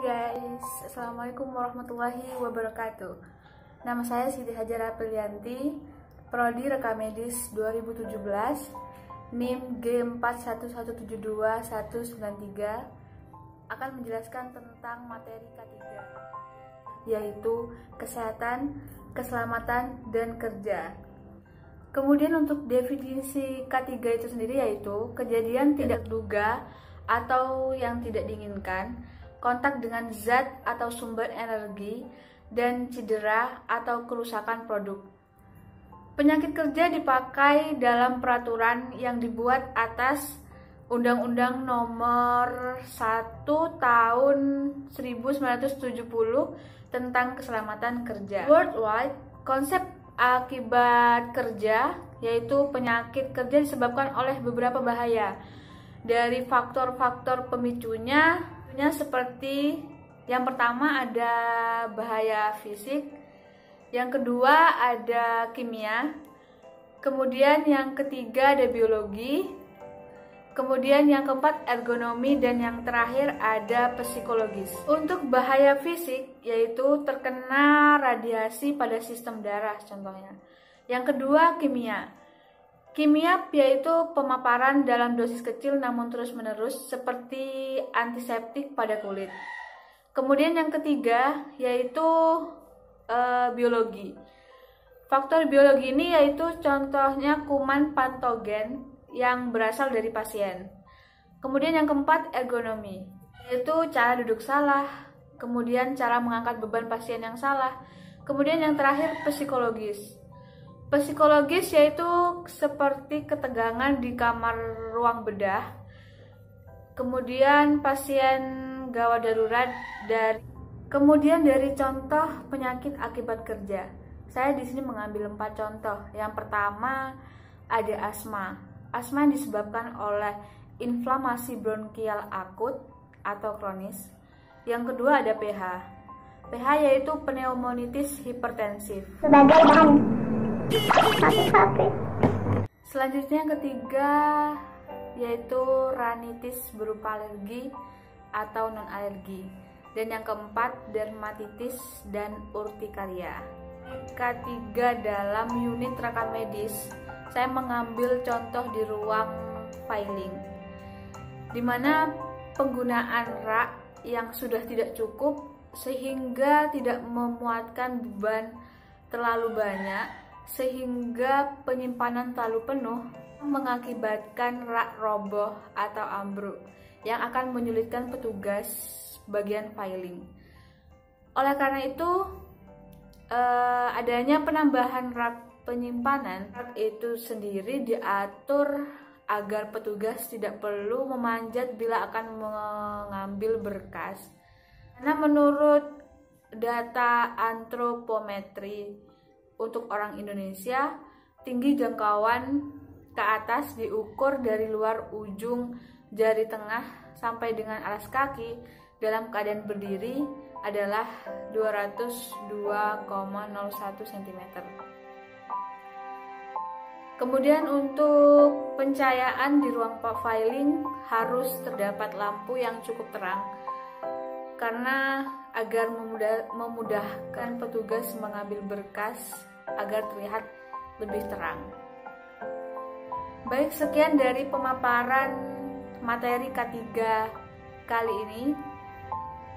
guys, Assalamualaikum warahmatullahi wabarakatuh. Nama saya Siti Hajar Aprilianti, Prodi Rekam Medis 2017, NIM G41172193, akan menjelaskan tentang materi K3, yaitu kesehatan, keselamatan, dan kerja. Kemudian untuk definisi K3 itu sendiri yaitu kejadian tidak terduga atau yang tidak diinginkan, kontak dengan zat atau sumber energi, dan cedera atau kerusakan produk. Penyakit kerja dipakai dalam peraturan yang dibuat atas Undang-Undang Nomor 1 Tahun 1970 tentang keselamatan kerja. Worldwide, konsep akibat kerja yaitu penyakit kerja disebabkan oleh beberapa bahaya. Dari faktor-faktor pemicunya seperti yang pertama ada bahaya fisik, yang kedua ada kimia, kemudian yang ketiga ada biologi, kemudian yang keempat ergonomi, dan yang terakhir ada psikologis. Untuk bahaya fisik yaitu terkena radiasi pada sistem darah contohnya. Yang kedua kimia. Kimia yaitu pemaparan dalam dosis kecil namun terus-menerus seperti antiseptik pada kulit. Kemudian yang ketiga yaitu biologi. Faktor biologi ini yaitu contohnya kuman patogen yang berasal dari pasien. Kemudian yang keempat ergonomi, yaitu cara duduk salah, kemudian cara mengangkat beban pasien yang salah. Kemudian yang terakhir psikologis. Psikologis yaitu seperti ketegangan di kamar ruang bedah, kemudian pasien gawat darurat, kemudian dari contoh penyakit akibat kerja. Saya di sini mengambil 4 contoh. Yang pertama ada asma. Asma disebabkan oleh inflamasi bronkial akut atau kronis. Yang kedua ada PH. PH yaitu pneumonitis hipertensif. Sebagai bahan Selanjutnya yang ketiga yaitu rinitis berupa alergi atau non alergi, dan yang keempat dermatitis dan urtikaria. K3 dalam unit rekam medis saya mengambil contoh di ruang filing, di mana penggunaan rak yang sudah tidak cukup sehingga tidak memuatkan beban terlalu banyak, sehingga penyimpanan terlalu penuh mengakibatkan rak roboh atau ambruk yang akan menyulitkan petugas bagian filing. Oleh karena itu, adanya penambahan rak penyimpanan, rak itu sendiri diatur agar petugas tidak perlu memanjat bila akan mengambil berkas. Karena menurut data antropometri untuk orang Indonesia, tinggi jangkauan ke atas diukur dari luar ujung jari tengah sampai dengan alas kaki dalam keadaan berdiri adalah 202,01 cm. Kemudian untuk pencahayaan di ruang filing harus terdapat lampu yang cukup terang karena agar memudahkan petugas mengambil berkas agar terlihat lebih terang. Baik, sekian dari pemaparan materi K3 kali ini.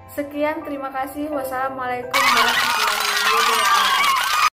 Sekian, terima kasih. Wassalamualaikum warahmatullahi wabarakatuh.